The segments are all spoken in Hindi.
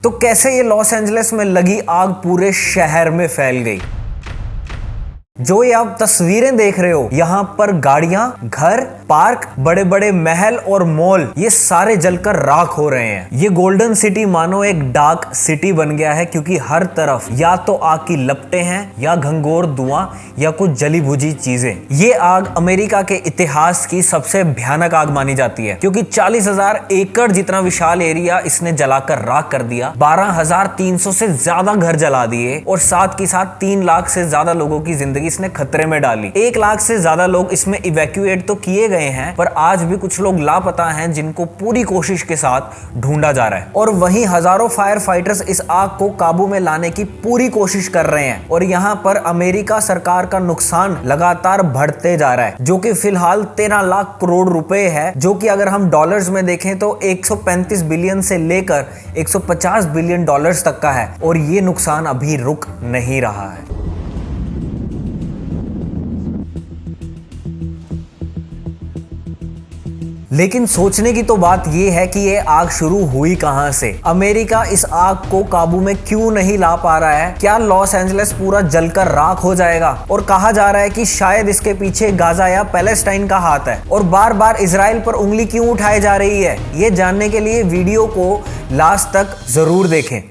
तो कैसे ये लॉस एंजलिस में लगी आग पूरे शहर में फैल गई। जो ये आप तस्वीरें देख रहे हो, यहाँ पर गाड़ियां, घर, पार्क, बड़े बड़े महल और मॉल ये सारे जलकर राख हो रहे हैं। ये गोल्डन सिटी मानो एक डार्क सिटी बन गया है, क्योंकि हर तरफ या तो आग की लपटें हैं या घंघोर धुआं या कुछ जली बुझी चीजें। ये आग अमेरिका के इतिहास की सबसे भयानक आग मानी जाती है, क्योंकि 40,000 एकड़ जितना विशाल एरिया इसने जलाकर राख कर दिया। 12,300 से ज्यादा घर जला दिए और साथ के साथ 3 लाख से ज्यादा लोगों की जिंदगी इसने खतरे में डाली। 1 लाख से ज्यादा लोग इसमें इवैक्यूएट तो किए गए हैं, पर आज भी कुछ लोग लापता हैं, जिनको पूरी कोशिश के साथ ढूंढा जा रहा है। और वहीं हजारों फायर फाइटर्स इस आग को काबू में लाने की पूरी कोशिश कर रहे हैं। और यहाँ पर अमेरिका सरकार का नुकसान लगातार बढ़ते जा रहा है, जो कि फिलहाल 13 लाख करोड़ रुपए है, जो कि अगर हम डॉलर्स में देखें तो 135 बिलियन से लेकर 150 बिलियन डॉलर्स तक का है। और ये नुकसान अभी रुक नहीं रहा है। लेकिन सोचने की तो बात यह है कि ये आग शुरू हुई कहां से। अमेरिका इस आग को काबू में क्यों नहीं ला पा रहा है? क्या लॉस एंजलिस पूरा जलकर राख हो जाएगा? और कहा जा रहा है कि शायद इसके पीछे गाजा या पैलेस्टाइन का हाथ है। और बार बार इजराइल पर उंगली क्यों उठाई जा रही है, ये जानने के लिए वीडियो को लास्ट तक जरूर देखें।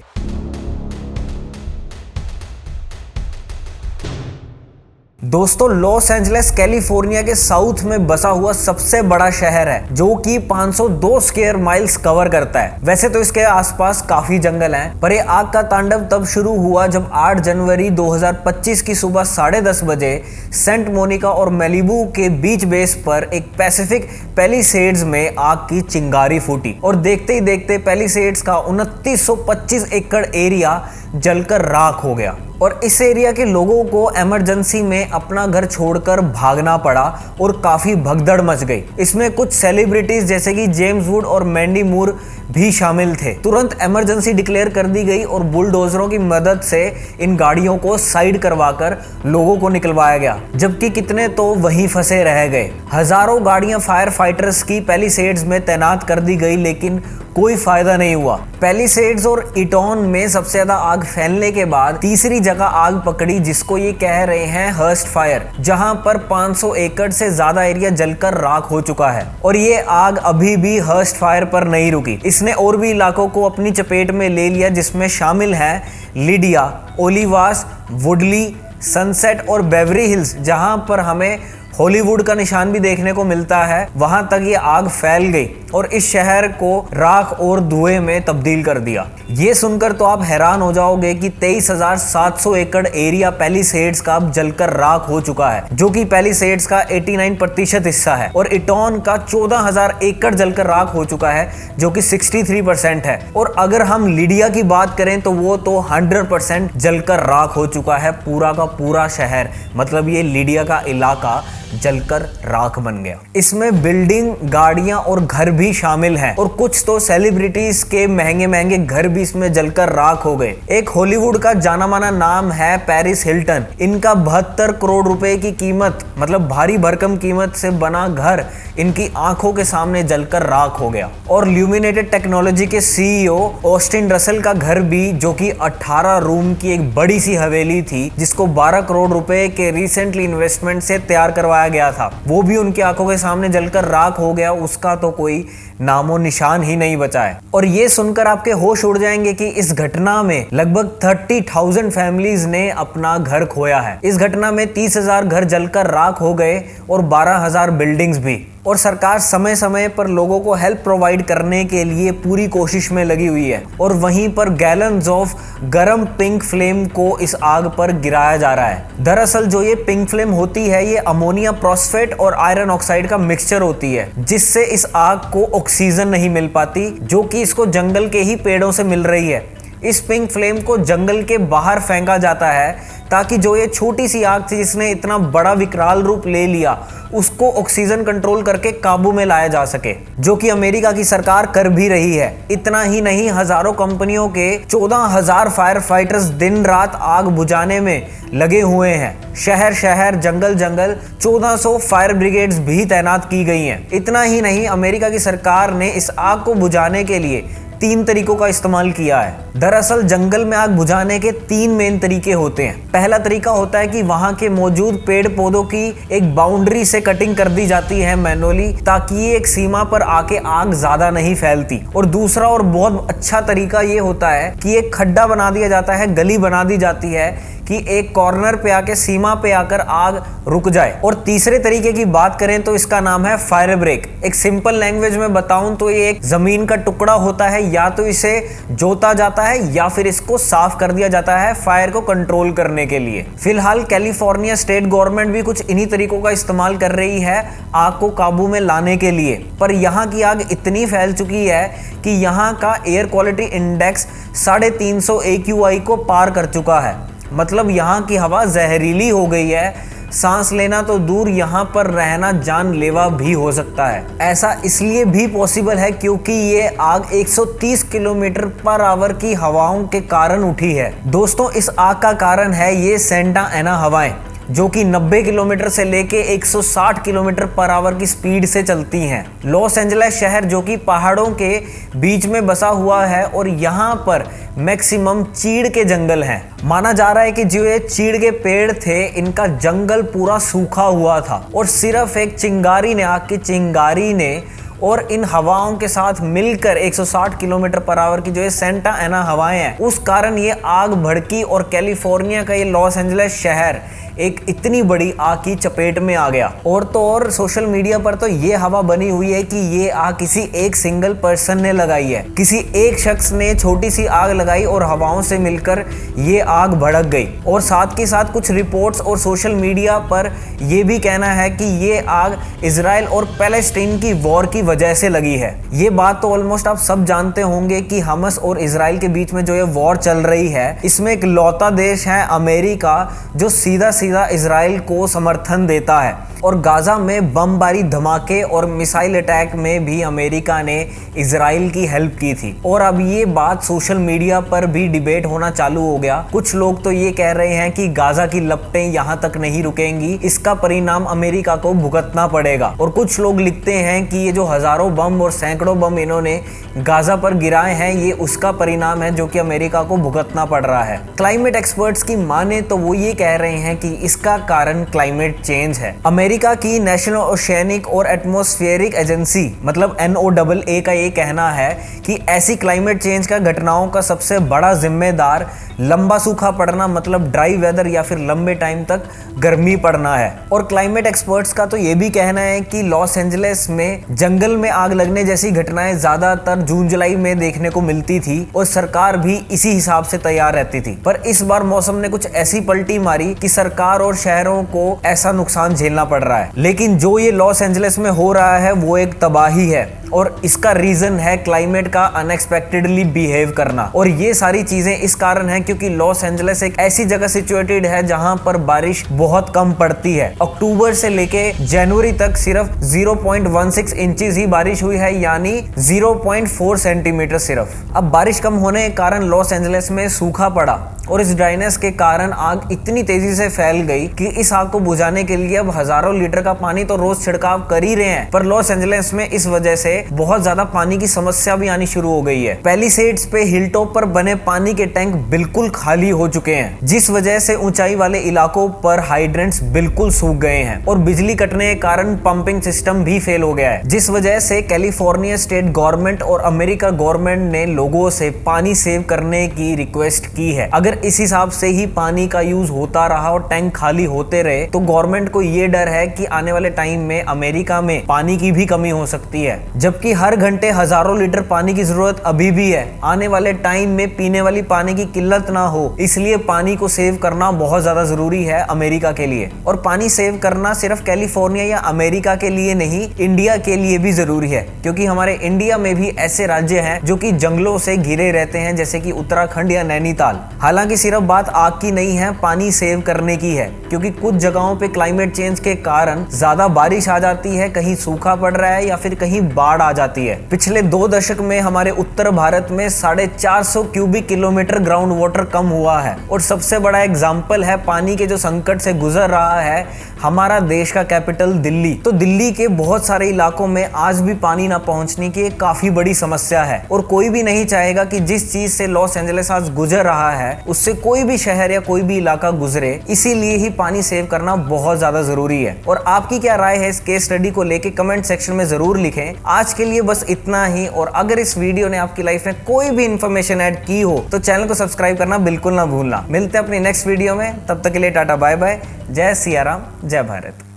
दोस्तों, लॉस एंजलिस कैलिफोर्निया के साउथ में बसा हुआ सबसे बड़ा शहर है, जो कि 502 स्क्वायर माइल्स कवर करता है। वैसे तो इसके आसपास काफी जंगल हैं, पर ये आग का तांडव तब शुरू हुआ जब 8 जनवरी 2025 की सुबह 10:30 बजे सेंट मोनिका और मेलिबू के बीच बेस पर एक पैसिफिक पैलिसेड्स में आग की चिंगारी फूटी। और देखते ही देखते पैलिसेड्स का 2925 एकड़ एरिया जलकर राख हो गया। और इस एरिया के लोगों को इमरजेंसी में अपना घर छोड़कर भागना पड़ा और काफी भगदड़ मच गई। इसमें कुछ सेलिब्रिटीज जैसे कि जेम्स वुड और मैंडी मूर भी शामिल थे। तुरंत इमरजेंसी डिक्लेयर कर दी गई और बुलडोजरों की मदद से इन गाड़ियों को साइड करवाकर लोगों को निकलवाया गया, जबकि कितने तो वहीं फंसे रह गए। हजारों गाड़ियां फायर फाइटर्स की पैलिसेड्स में तैनात कर दी गई, लेकिन कोई फायदा नहीं हुआ। पैलिसेड्स और इटॉन में सबसे ज्यादा आग फैलने के बाद तीसरी जगह आग पकड़ी, जिसको ये कह रहे हैं हर्स्ट फायर, जहां पर 500 एकड़ से ज्यादा एरिया जलकर राख हो चुका है। और ये आग अभी भी हर्स्ट फायर पर नहीं रुकी। इसने और भी इलाकों को अपनी चपेट में ले लिया, जिसमें शामिल है लिडिया, ओलिवास, वुडली, सनसेट और बेवरी हिल्स, जहां पर हमें हॉलीवुड का निशान भी देखने को मिलता है। वहां तक ये आग फैल गई और इस शहर को राख और धुएं में तब्दील कर दिया। ये सुनकर तो आप हैरान हो जाओगे कि 23,700 एकड़ एरिया पैलिसेड्स का अब जलकर राख हो चुका है, जो कि पैलिसेड्स का 89% हिस्सा है। और इटॉन का 14,000 एकड़ जलकर राख हो चुका है, जो कि 63% है। और अगर हम लिडिया की बात करें तो वो तो 100% जलकर राख हो चुका है। पूरा का पूरा शहर, मतलब ये लिडिया का इलाका जलकर राख बन गया। इसमें बिल्डिंग, गाड़ियां और घर भी शामिल हैं। और कुछ तो सेलिब्रिटीज के महंगे महंगे घर भी इसमें जलकर राख हो गए। एक हॉलीवुड का जाना माना नाम है पेरिस हिल्टन। इनका 72 करोड़ रुपए की कीमत, मतलब भारी भरकम कीमत से बना घर इनकी आंखों के सामने जलकर राख हो गया। और ल्यूमिनेटेड टेक्नोलॉजी के सीईओ ऑस्टिन रसल का घर भी, जो कि 18 रूम की एक बड़ी सी हवेली थी, जिसको 12 करोड़ रुपए के रिसेंटली इन्वेस्टमेंट से तैयार करवाया गया था, वो भी उनकी आंखों के सामने जलकर राख हो गया। उसका तो कोई नामो निशान ही नहीं बचा है। और ये सुनकर आपके होश उड़ जाएंगे कि इस घटना में लगभग 30,000 फैमिलीज ने अपना घर खोया है। इस घटना में 30,000 घर जलकर राख हो गए और 12,000 बिल्डिंग्स भी। और सरकार समय समय पर लोगों को हेल्प प्रोवाइड करने के लिए पूरी कोशिश में लगी हुई है। और वहीं पर गैलन्स ऑफ गर्म पिंक फ्लेम को इस आग पर गिराया जा रहा है। दरअसल जो ये पिंक फ्लेम होती है, ये अमोनिया फॉस्फेट और आयरन ऑक्साइड का मिक्सचर होती है, जिससे इस आग को ऑक्सीजन नहीं मिल पाती, जो कि इसको जंगल के ही पेड़ों से मिल रही है। इस पिंक फ्लेम को जंगल के बाहर फेंका जाता है, ताकि जो ये छोटी सी आग थी जिसने इतना बड़ा विकराल रूप ले लिया, उसको ऑक्सीजन कंट्रोल करके काबू में लाया जा सके, जो कि अमेरिका की सरकार कर भी रही है। इतना ही नहीं, हजारों कंपनियों के 14,000 फायर फाइटर्स दिन रात आग बुझाने में लगे हुए हैं। शहर शहर, जंगल जंगल 1400 फायर ब्रिगेड्स भी तैनात की गई हैं। इतना ही नहीं, अमेरिका की सरकार ने इस आग को बुझाने के लिए 3 तरीकों का इस्तेमाल किया है। दरअसल जंगल में आग बुझाने के 3 मेन तरीके होते हैं। पहला तरीका होता है कि वहां के मौजूद पेड़ पौधों की एक बाउंड्री से कटिंग कर दी जाती है मैनुअली, ताकि ये एक सीमा पर आके आग ज्यादा नहीं फैलती। और दूसरा और बहुत अच्छा तरीका ये होता है कि एक खड्डा बना दिया जाता है, गली बना दी जाती है कि एक कॉर्नर पे आके सीमा पे आकर आग रुक जाए। और तीसरे तरीके की बात करें तो इसका नाम है फायर ब्रेक। एक सिंपल लैंग्वेज में बताऊं तो ये एक जमीन का टुकड़ा होता है, या तो इसे जोता जाता है या फिर इसको साफ कर दिया जाता है फायर को कंट्रोल करने के लिए। फिलहाल कैलिफोर्निया स्टेट गवर्नमेंट भी कुछ इन्हीं तरीकों का इस्तेमाल कर रही है आग को काबू में लाने के लिए, पर यहाँ की आग इतनी फैल चुकी है कि यहाँ का एयर क्वालिटी इंडेक्स 350 AQI को पार कर चुका है। मतलब यहाँ की हवा जहरीली हो गई है, सांस लेना तो दूर, यहाँ पर रहना जानलेवा भी हो सकता है। ऐसा इसलिए भी पॉसिबल है क्योंकि ये आग 130 किलोमीटर पर आवर की हवाओं के कारण उठी है। दोस्तों, इस आग का कारण है ये सेंटा एना हवाएं, जो कि 90 किलोमीटर से लेके 160 किलोमीटर पर आवर की स्पीड से चलती हैं। लॉस एंजलिस शहर जो कि पहाड़ों के बीच में बसा हुआ है और यहाँ पर मैक्सिमम चीड़ के जंगल हैं। माना जा रहा है कि जो ये चीड़ के पेड़ थे, इनका जंगल पूरा सूखा हुआ था और सिर्फ एक चिंगारी ने, आग की चिंगारी ने और इन हवाओं के साथ मिलकर 160 किलोमीटर पर आवर की जो ये सेंटा एना हवाएं हैं, उस कारण ये आग भड़की और कैलिफोर्निया का ये लॉस एंजलिस शहर एक इतनी बड़ी आग की चपेट में आ गया। और तो और सोशल मीडिया पर तो ये हवा बनी हुई है कि ये आग किसी एक सिंगल पर्सन ने लगाई है, किसी एक शख्स ने छोटी सी आग लगाई और हवाओं से मिलकर ये आग भड़क गई। और साथ के साथ कुछ रिपोर्ट्स और सोशल मीडिया पर यह भी कहना है कि ये आग इजराइल और पैलेस्टीन की वॉर की वजह से लगी है। ये बात तो ऑलमोस्ट आप सब जानते होंगे कि हमस और इजराइल के बीच में जो ये वॉर चल रही है, इसमें एक लौता देश है अमेरिका जो सीधा इजराइल को समर्थन देता है। और गाजा में बमबारी, धमाके और मिसाइल अटैक में भी अमेरिका ने इजराइल की हेल्प की थी। और अब ये बात सोशल मीडिया पर भी डिबेट होना चालू हो गया। कुछ लोग तो ये कह रहे हैं कि गाजा की लपटें यहाँ तक नहीं रुकेंगी, इसका परिणाम अमेरिका को भुगतना पड़ेगा। और कुछ लोग लिखते हैं कि ये जो हजारों बम और सैकड़ों बम इन्होंने गाजा पर गिराए हैं, ये उसका परिणाम है जो कि अमेरिका को भुगतना पड़ रहा है। क्लाइमेट एक्सपर्ट्स की माने तो वो ये कह रहे हैं कि इसका कारण क्लाइमेट चेंज है। अमेरिका की नेशनल ओशियानिक और एटमॉस्फेरिक एजेंसी मतलब NOAA का ये कहना है कि ऐसी क्लाइमेट चेंज का घटनाओं का सबसे बड़ा जिम्मेदार लंबा सूखा पड़ना मतलब ड्राई वेदर या फिर लंबे टाइम तक गर्मी पड़ना है। और क्लाइमेट एक्सपर्ट्स का तो ये भी कहना है कि लॉस एंजलिस में जंगल में आग लगने जैसी घटनाएं ज्यादातर जून जुलाई में देखने को मिलती थी और सरकार भी इसी हिसाब से तैयार रहती थी। पर इस बार मौसम ने कुछ ऐसी पलटी मारी कि सरकार और शहरों को ऐसा नुकसान झेलना पड़ रहा है। लेकिन जो ये लॉस एंजलिस में हो रहा है वो एक तबाही है और इसका रीजन है क्लाइमेट का अनएक्सपेक्टेडली बिहेव करना। और ये सारी चीजें इस कारण है क्योंकि लॉस एंजलिस एक ऐसी जगह सिचुएटेड है जहां पर बारिश बहुत कम पड़ती है। अक्टूबर से लेके जनवरी तक सिर्फ 0.16 इंचेस ही बारिश हुई है, यानी 0.4 सेंटीमीटर सिर्फ। अब बारिश कम होने के कारण लॉस एंजलिस में सूखा पड़ा और इस ड्राइनेस के कारण आग इतनी तेजी से फैल गई कि इस आग को बुझाने के लिए अब हजारों लीटर का पानी तो रोज छिड़काव कर ही रहे हैं, पर लॉस एंजलिस में इस वजह से बहुत ज्यादा पानी की समस्या भी आनी शुरू हो गई है। पैलिसेड्स पे हिल टॉप पर बने पानी के टैंक बिल्कुल खाली हो चुके हैं, जिस वजह से ऊंचाई वाले इलाकों पर हाइड्रेंट्स बिल्कुल सूख गए हैं और बिजली कटने के कारण पंपिंग सिस्टम भी फेल हो गया है, जिस वजह से कैलिफोर्निया स्टेट गवर्नमेंट और अमेरिका गवर्नमेंट ने लोगों से पानी सेव करने की रिक्वेस्ट की है। अगर इस हिसाब से ही पानी का यूज होता रहा और टैंक खाली होते रहे तो गवर्नमेंट को ये डर है कि आने वाले टाइम में अमेरिका में पानी की भी कमी हो सकती है। जबकि हर घंटे हजारों लीटर पानी की जरूरत अभी भी है, आने वाले टाइम में पीने वाली पानी की किल्लत ना हो, इसलिए पानी को सेव करना बहुत ज्यादा जरूरी है अमेरिका के लिए। और पानी सेव करना सिर्फ कैलिफोर्निया या अमेरिका के लिए नहीं, इंडिया के लिए भी जरूरी है, क्योंकि हमारे इंडिया में भी ऐसे राज्य हैं जो कि जंगलों से घिरे रहते हैं, जैसे कि उत्तराखंड या नैनीताल। हालांकि सिर्फ बात आग की नहीं है, पानी सेव करने की है, क्योंकि कुछ जगहों पे क्लाइमेट चेंज के कारण ज्यादा बारिश आ जाती है, कहीं सूखा पड़ रहा है या फिर कहीं बाढ़ बाढ़ आ जाती है। पिछले 2 दशक में हमारे उत्तर भारत में 450 क्यूबिक किलोमीटर ग्राउंड वाटर कम हुआ है। और सबसे बड़ा एग्जाम्पल है पानी के जो संकट से गुजर रहा है हमारा देश का कैपिटल दिल्ली। तो दिल्ली के बहुत सारे इलाकों में आज भी पानी ना पहुंचने की एक काफी बड़ी समस्या है और कोई भी नहीं चाहेगा कि जिस चीज से लॉस एंजलिस आज गुजर रहा है उससे कोई भी शहर या कोई भी इलाका गुजरे। इसीलिए ही पानी सेव करना बहुत ज्यादा जरूरी है। और आपकी क्या राय है इस केस स्टडी को लेके कमेंट सेक्शन में जरूर लिखें। आज के लिए बस इतना ही। और अगर इस वीडियो ने आपकी लाइफ में कोई भी इंफॉर्मेशन ऐड की हो तो चैनल को सब्सक्राइब करना बिल्कुल ना भूलना। मिलते हैं अपनी नेक्स्ट वीडियो में, तब तक के लिए टाटा बाय बाय। जय सिया राम, जय भारत।